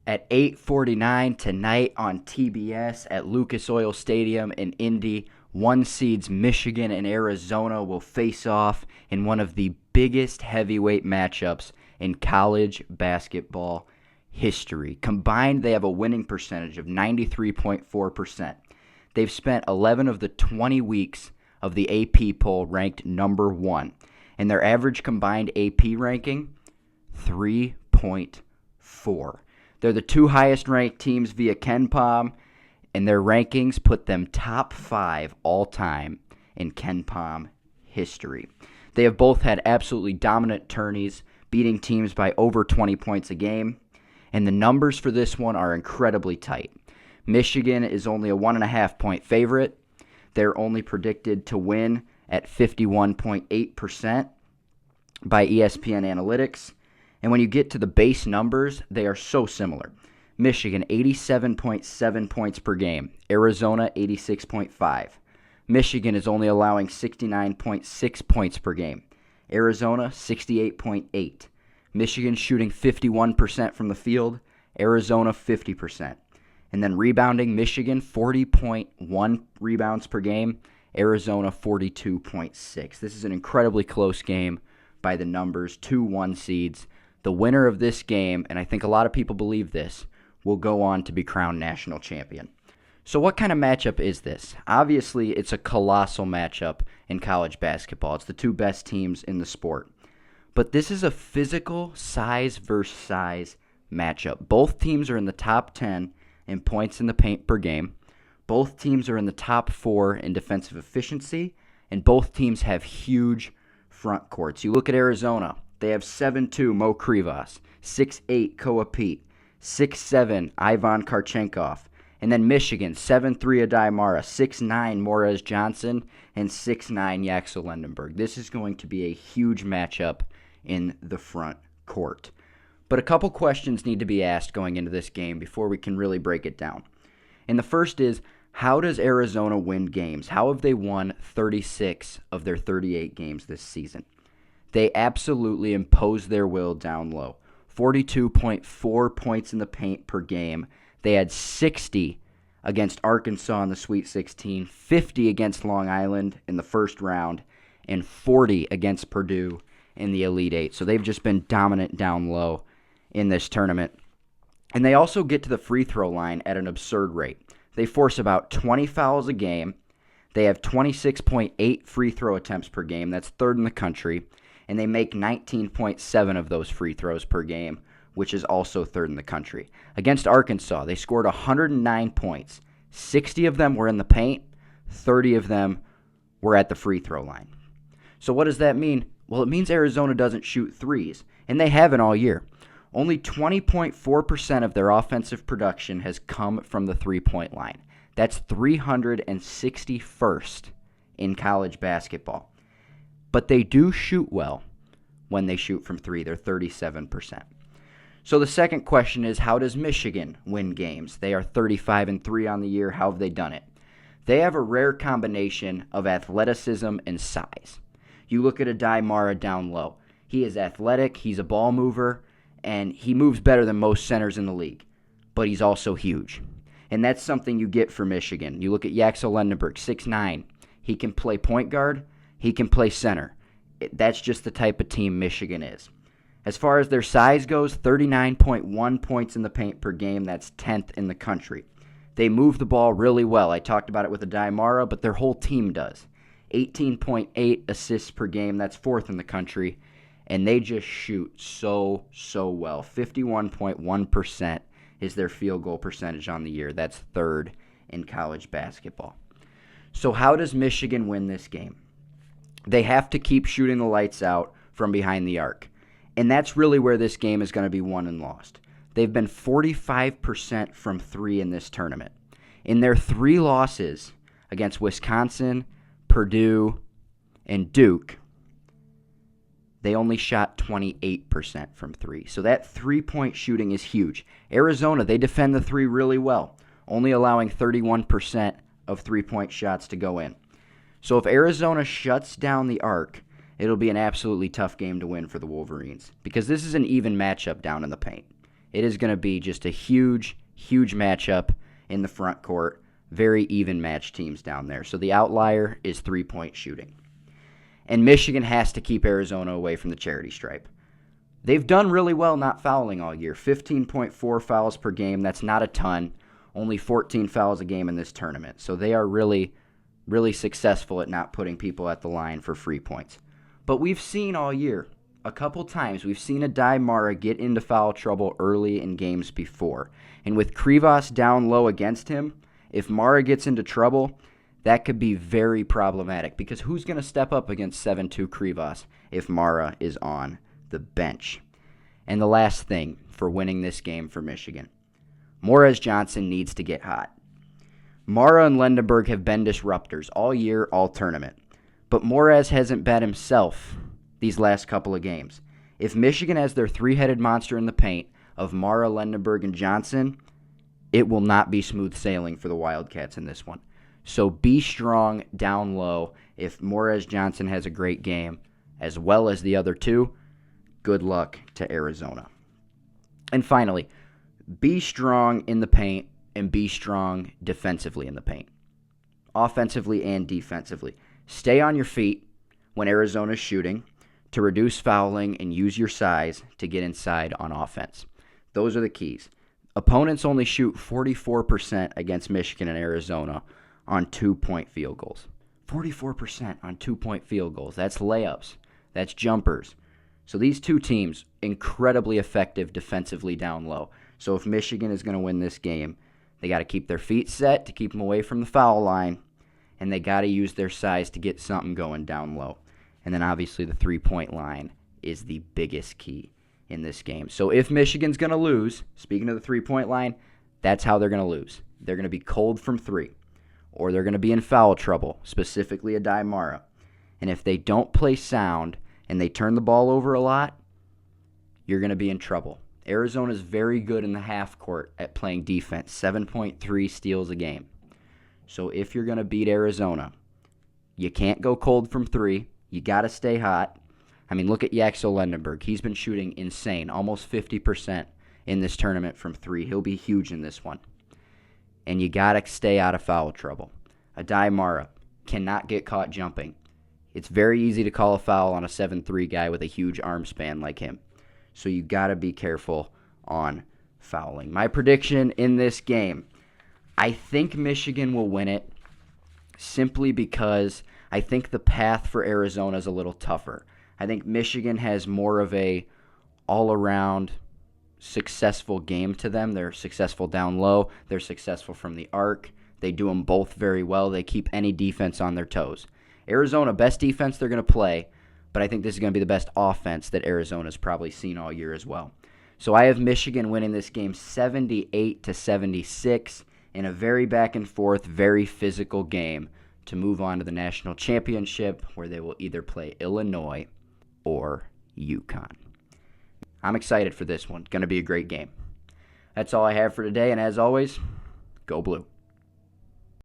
At 8:49 tonight on TBS at Lucas Oil Stadium in Indy, one seeds Michigan and Arizona will face off in one of the biggest heavyweight matchups in college basketball history. Combined, they have a winning percentage of 93.4%. They've spent 11 of the 20 weeks of the AP poll ranked number 1, and their average combined AP ranking, 3.4. They're the two highest ranked teams via KenPom, and their rankings put them top 5 all time in KenPom history. They have both had absolutely dominant tourneys, beating teams by over 20 points a game, and the numbers for this one are incredibly tight. Michigan is only a 1.5 point favorite. They're only predicted to win at 51.8% by ESPN Analytics. And when you get to the base numbers, they are so similar. Michigan, 87.7 points per game. Arizona, 86.5. Michigan is only allowing 69.6 points per game. Arizona, 68.8. Michigan shooting 51% from the field. Arizona, 50%. And then rebounding, Michigan, 40.1 rebounds per game. Arizona, 42.6. This is an incredibly close game by the numbers. 2-1 seeds. The winner of this game, and I think a lot of people believe this, will go on to be crowned national champion. So what kind of matchup is this? Obviously, it's a colossal matchup in college basketball. It's the two best teams in the sport. But this is a physical size versus size matchup. Both teams are in the top 10 in points in the paint per game. Both teams are in the top 4 in defensive efficiency, and both teams have huge front courts. You look at Arizona. They have 7'2" Mo Krivas, 6'8" Koa Pete, 6'7" Ivan Karchenkov, and then Michigan, 7'3" Adai Mara, 6'9" Morez Johnson, and 6'9" Yaxel Lendenberg. This is going to be a huge matchup in the front court. But a couple questions need to be asked going into this game before we can really break it down. And the first is, how does Arizona win games? How have they won 36 of their 38 games this season? They absolutely impose their will down low. 42.4 points in the paint per game. They had 60 against Arkansas in the Sweet 16, 50 against Long Island in the first round, and 40 against Purdue in the Elite Eight. So they've just been dominant down low in this tournament. And they also get to the free throw line at an absurd rate. They force about 20 fouls a game. They have 26.8 free throw attempts per game. That's third in the country. And they make 19.7 of those free throws per game, which is also third in the country. Against Arkansas, they scored 109 points. 60 of them were in the paint. 30 of them were at the free throw line. So what does that mean? Well, it means Arizona doesn't shoot threes, and they haven't all year. Only 20.4% of their offensive production has come from the three-point line. That's 361st in college basketball. But they do shoot well when they shoot from three. They're 37%. So the second question is, how does Michigan win games? They are 35-3 on the year. How have they done it? They have a rare combination of athleticism and size. You look at Adai Mara down low. He is athletic, he's a ball mover, and he moves better than most centers in the league. But he's also huge. And that's something you get for Michigan. You look at Yaxel Lendenberg, 6'9". He can play point guard. He can play center. That's just the type of team Michigan is. As far as their size goes, 39.1 points in the paint per game. That's 10th in the country. They move the ball really well. I talked about it with Adai Mara, but their whole team does. 18.8 assists per game. That's 4th in the country. And they just shoot so well. 51.1% is their field goal percentage on the year. That's 3rd in college basketball. So how does Michigan win this game? They have to keep shooting the lights out from behind the arc. And that's really where this game is going to be won and lost. They've been 45% from three in this tournament. In their 3 losses against Wisconsin, Purdue, and Duke, they only shot 28% from three. So that three-point shooting is huge. Arizona, they defend the three really well, only allowing 31% of three-point shots to go in. So if Arizona shuts down the arc, it'll be an absolutely tough game to win for the Wolverines because this is an even matchup down in the paint. It is going to be just a huge, huge matchup in the front court. Very even match teams down there. So the outlier is 3-point shooting. And Michigan has to keep Arizona away from the charity stripe. They've done really well not fouling all year. 15.4 fouls per game. That's not a ton. Only 14 fouls a game in this tournament. So they are really, really successful at not putting people at the line for free points. But we've seen all year, a couple times, we've seen Aday Mara get into foul trouble early in games before. And with Krivas down low against him, if Mara gets into trouble, that could be very problematic because who's going to step up against 7'2 Krivas if Mara is on the bench? And the last thing for winning this game for Michigan, Morez Johnson needs to get hot. Mara and Lendenberg have been disruptors all year, all tournament. But Morez hasn't been himself these last couple of games. If Michigan has their three-headed monster in the paint of Mara, Lendenberg, and Johnson, it will not be smooth sailing for the Wildcats in this one. So be strong down low. If Morez Johnson has a great game, as well as the other two, good luck to Arizona. And finally, be strong in the paint and be strong defensively in the paint. Offensively and defensively. Stay on your feet when Arizona's shooting to reduce fouling and use your size to get inside on offense. Those are the keys. Opponents only shoot 44% against Michigan and Arizona on 2-point field goals. 44% on 2-point field goals. That's layups. That's jumpers. So these two teams, incredibly effective defensively down low. So if Michigan is going to win this game, they got to keep their feet set to keep them away from the foul line, and they got to use their size to get something going down low. And then obviously the three-point line is the biggest key in this game. So if Michigan's going to lose, speaking of the three-point line, that's how they're going to lose. They're going to be cold from three, or they're going to be in foul trouble, specifically Aday Mara. And if they don't play sound and they turn the ball over a lot, you're going to be in trouble. Arizona's very good in the half court at playing defense, 7.3 steals a game. So if you're going to beat Arizona, you can't go cold from three. You got to stay hot. I mean, look at Yaxel Lendenberg. He's been shooting insane, almost 50% in this tournament from three. He'll be huge in this one. And you got to stay out of foul trouble. Aday Mara cannot get caught jumping. It's very easy to call a foul on a 7'3 guy with a huge arm span like him. So you got to be careful on fouling. My prediction in this game, I think Michigan will win it simply because I think the path for Arizona is a little tougher. I think Michigan has more of a all-around successful game to them. They're successful down low. They're successful from the arc. They do them both very well. They keep any defense on their toes. Arizona, best defense they're going to play, but I think this is going to be the best offense that Arizona's probably seen all year as well. So I have Michigan winning this game 78-76 in a very back-and-forth, very physical game to move on to the national championship where they will either play Illinois or UConn. I'm excited for this one. Going to be a great game. That's all I have for today, and as always, go Blue.